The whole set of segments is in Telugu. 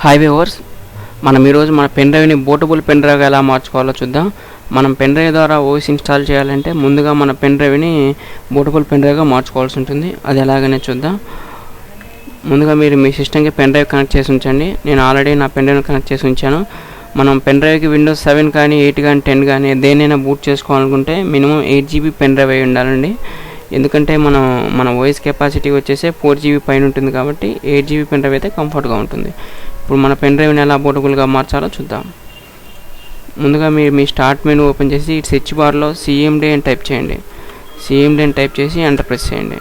హాయ్ వ్యూవర్స్, మనం ఈరోజు మన పెన్ డ్రైవ్ని బోటబుల్ పెన్ డ్రైవ్గా ఎలా మార్చుకోవాలో చూద్దాం. మనం పెన్ డ్రైవ్ ద్వారా ఓఎస్ ఇన్స్టాల్ చేయాలంటే ముందుగా మన పెన్ డ్రైవ్ని బోటబుల్ పెన్ డ్రైవ్గా మార్చుకోవాల్సి ఉంటుంది. అది ఎలాగనే చూద్దాం. ముందుగా మీరు మీ సిస్టమ్కి పెన్ డ్రైవ్ కనెక్ట్ చేసి ఉంచండి. నేను ఆల్రెడీ నా పెన్ డ్రైవ్ని కనెక్ట్ చేసి ఉంచాను. మనం పెన్ డ్రైవ్కి విండోస్ 7 కానీ 8 కానీ 10 కానీ దేనైనా బూట్ చేసుకోవాలనుకుంటే మినిమం 8 GB పెన్ డ్రైవ్ అయి ఉండాలండి. ఎందుకంటే మన ఓఎస్ కెపాసిటీ వచ్చేసి 4 GB పైన ఉంటుంది కాబట్టి 8 GB పెన్ డ్రైవ్ అయితే కంఫర్ట్గా ఉంటుంది. ఇప్పుడు మన పెన్ డ్రైవ్ని ఎలా బోటబుల్గా మార్చాలో చూద్దాం. ముందుగా మీరు మీ స్టార్ట్ మెనూ ఓపెన్ చేసి సెర్చ్ బార్లో CMD అని టైప్ చేయండి. CMD అని టైప్ చేసి ఎంటర్ ప్రెస్ చేయండి.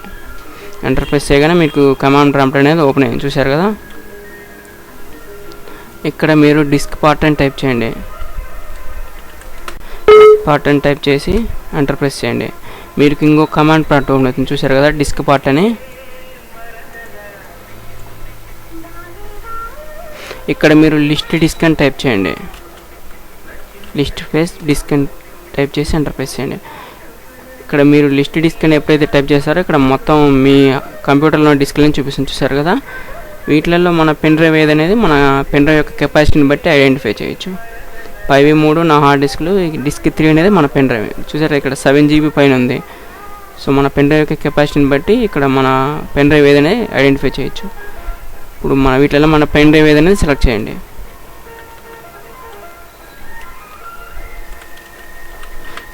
ఎంటర్ ప్రెస్ చేయగానే మీకు కమాండ్ ప్రాంప్ట్ అనేది ఓపెన్ అయ్యింది, చూశారు కదా. ఇక్కడ మీరు డిస్క్ పార్ట్ అని టైప్ చేయండి. పార్ట్ అని టైప్ చేసి ఎంటర్ ప్రెస్ చేయండి. మీరు ఇంకో కమాండ్ ప్రాంప్ట్ ఓపెన్ అవుతుంది, చూశారు కదా, డిస్క్ పార్ట్ అని. ఇక్కడ మీరు లిస్ట్ డిస్క్ అని టైప్ చేయండి. లిస్ట్ ప్లస్ డిస్క్ అని టైప్ చేసి ఎంటర్ ప్రెస్ చేయండి. ఇక్కడ మీరు లిస్ట్ డిస్క్ అని ఎప్పుడైతే టైప్ చేస్తారో ఇక్కడ మొత్తం మీ కంప్యూటర్లో డిస్క్లని చూపిస్తుంది, చూసారు కదా. వీటిలలో మన పెన్ డ్రైవ్ ఏదనేది మన పెన్ డ్రైవ్ యొక్క కెపాసిటీని బట్టి ఐడెంటిఫై చేయొచ్చు. 5 నా హార్డ్ డిస్క్లు, డిస్క్ 3 అనేది మన పెన్ డ్రైవ్. చూసారా, ఇక్కడ 7 GB పైన ఉంది. సో మన పెన్ డ్రైవ్ యొక్క కెపాసిటీని బట్టి ఇక్కడ మన పెన్ డ్రైవ్ ఏదనేది ఐడెంటిఫై చేయొచ్చు. ఇప్పుడు మన వీటిలో మన పెన్ డ్రైవ్ ఏదనేది సెలెక్ట్ చేయండి.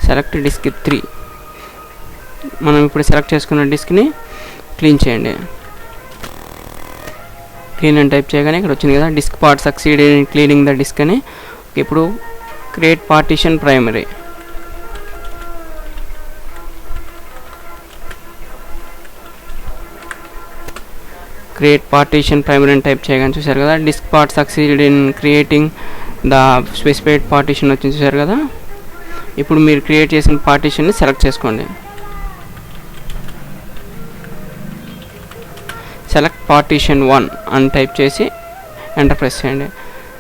Select disk 3. మనం ఇప్పుడు సెలెక్ట్ చేసుకున్న డిస్క్ని క్లీన్ చేయండి. క్లీన్ అని టైప్ చేయగానే ఇక్కడ వచ్చింది కదా, disk part succeed in cleaning the disk అని. ఇప్పుడు create partition primary. Create partition primary అని టైప్ చేయగానే చూసారు కదా, disk part succeed in creating the specified partition వచ్చింది, చూసారు కదా. ఇప్పుడు మీరు క్రియేట్ చేసిన పార్టీషన్ని సెలెక్ట్ చేసుకోండి. సెలెక్ట్ పార్టీషన్ 1 అని టైప్ చేసి ఎంటర్ ప్రెస్ చేయండి.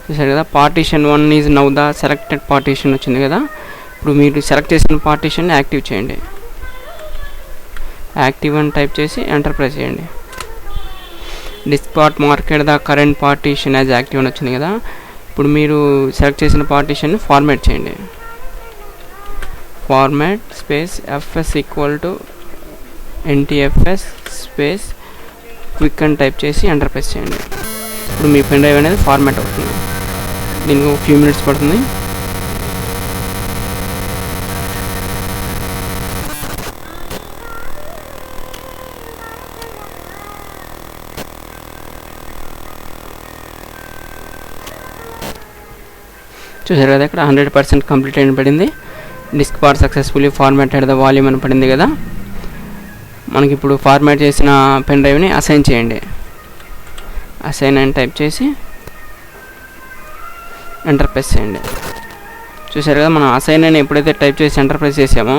చూసారు కదా, partition 1 is now the selected partition వచ్చింది కదా. ఇప్పుడు మీరు సెలెక్ట్ చేసిన పార్టీషన్ని యాక్టివ్ చేయండి. యాక్టివ్ అని టైప్ చేసి ఎంటర్ ప్రెస్ చేయండి. Disk part marked the current partition as active అని వచ్చింది కదా. ఇప్పుడు మీరు సెలెక్ట్ చేసిన పార్టీషన్ని ఫార్మాట్ చేయండి. Format space FS equal to NTFS space quick అని టైప్ చేసి ఎంటర్ ప్రెస్ చేయండి. ఇప్పుడు మీ పెన్ డ్రైవ్ అనేది ఫార్మాట్ అవుతుంది. దీనికి ఒక ఫ్యూ మినిట్స్ పడుతుంది. చూసారు కదా, ఇక్కడ 100% కంప్లీట్ అయిన పడింది. Disk part successfully formatted the volume అని పడింది కదా. మనకి ఇప్పుడు ఫార్మాట్ చేసిన పెన్ డ్రైవ్ని అసైన్ చేయండి. అసైన్ అని టైప్ చేసి ఎంటర్ ప్రెస్ చేయండి. చూసారు కదా, మనం అసైన్ అని ఎప్పుడైతే టైప్ చేసి ఎంటర్ ప్రెస్ చేసామో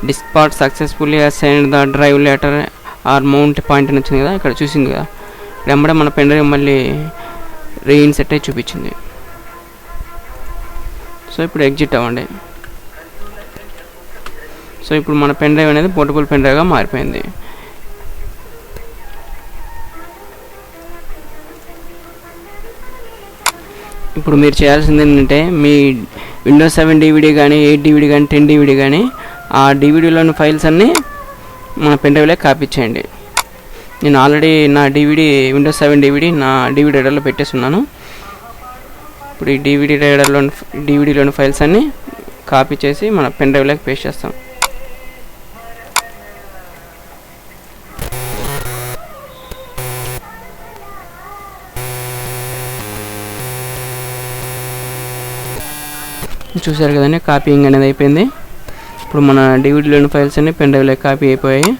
disk part successfully assign the drive letter or mount point అని వచ్చింది కదా, ఇక్కడ చూసింది కదా. ఇక్కడ వెంబడే మన పెన్ డ్రైవ్ మళ్ళీ రీఇన్సెట్ అయి చూపించింది. సో ఇప్పుడు ఎగ్జిట్ అవ్వండి. సో ఇప్పుడు మన పెన్ డ్రైవ్ అనేది పోర్టబుల్ పెన్ డ్రైవ్గా మారిపోయింది. ఇప్పుడు మీరు చేయాల్సింది ఏంటంటే మీ విండోస్ 7 DVD కానీ 8 DVD కానీ 10 DVD కానీ ఆ DVDలోని ఫైల్స్ అన్నీ మన పెన్ డ్రైవ్లో కాపీ చేయండి. నేను ఆల్రెడీ నా విండోస్ 7 DVD నా DVD రైడర్లో పెట్టేస్తున్నాను. ఇప్పుడు ఈ DVDలోని ఫైల్స్ అన్నీ కాపీ చేసి మన పెన్ డ్రైవ్లోకి పేస్ట్ చేస్తాం. చూసారు కదండి, కాపీయింగ్ అనేది అయిపోయింది. ఇప్పుడు మన DVDలోని ఫైల్స్ అన్ని పెన్ డ్రైవ్లో కాపీ అయిపోయాయి.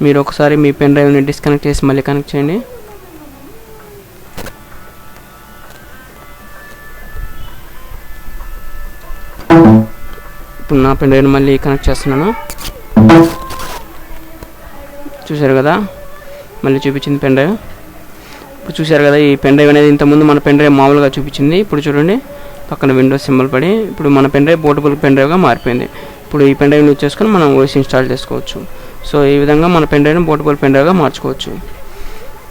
మీరు ఒకసారి మీ పెన్ డ్రైవ్ని డిస్కనెక్ట్ చేసి మళ్ళీ కనెక్ట్ చేయండి. ఇప్పుడు నా పెన్ డ్రైవ్ని మళ్ళీ కనెక్ట్ చేస్తున్నాను. చూసారు కదా, మళ్ళీ చూపించింది పెన్ డ్రైవ్. ఇప్పుడు చూసారు కదా, ఈ పెన్ డ్రైవ్ అనేది ఇంతకుముందు మన పెన్ డ్రైవ్ మామూలుగా చూపించింది. ఇప్పుడు చూడండి, పక్కన విండోస్ సింబల్ పడి ఇప్పుడు మన పెన్ డ్రైవ్ పోర్టబుల్ పెన్ డ్రైవ్గా మారిపోయింది. ఇప్పుడు ఈ పెన్ డ్రైవ్ని యూజ్ చేసుకొని మనం ఓఎస్ ఇన్స్టాల్ చేసుకోవచ్చు. సో ఈ విధంగా మన పెన్ డ్రైవ్ని పోర్టబుల్ పెన్ డ్రైవ్గా మార్చుకోవచ్చు.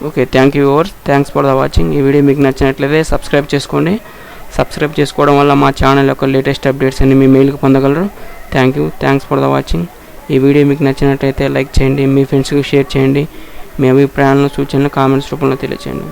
Okay, thank you viewers, thanks for the watching. ఈ వీడియో మీకు నచ్చినట్లయితే సబ్స్క్రైబ్ చేసుకోండి. సబ్స్క్రైబ్ చేసుకోవడం వల్ల మా ఛానల్ యొక్క లేటెస్ట్ అప్డేట్స్ అన్ని మీ మెయిల్కి పొందగలరు. Thanks for the watching. ఈ వీడియో మీకు నచ్చినట్లయితే లైక్ చేయండి, మీ ఫ్రెండ్స్కి షేర్ చేయండి, మీ అభిప్రాయాలను సూచనలు కామెంట్స్ రూపంలో తెలియచేయండి.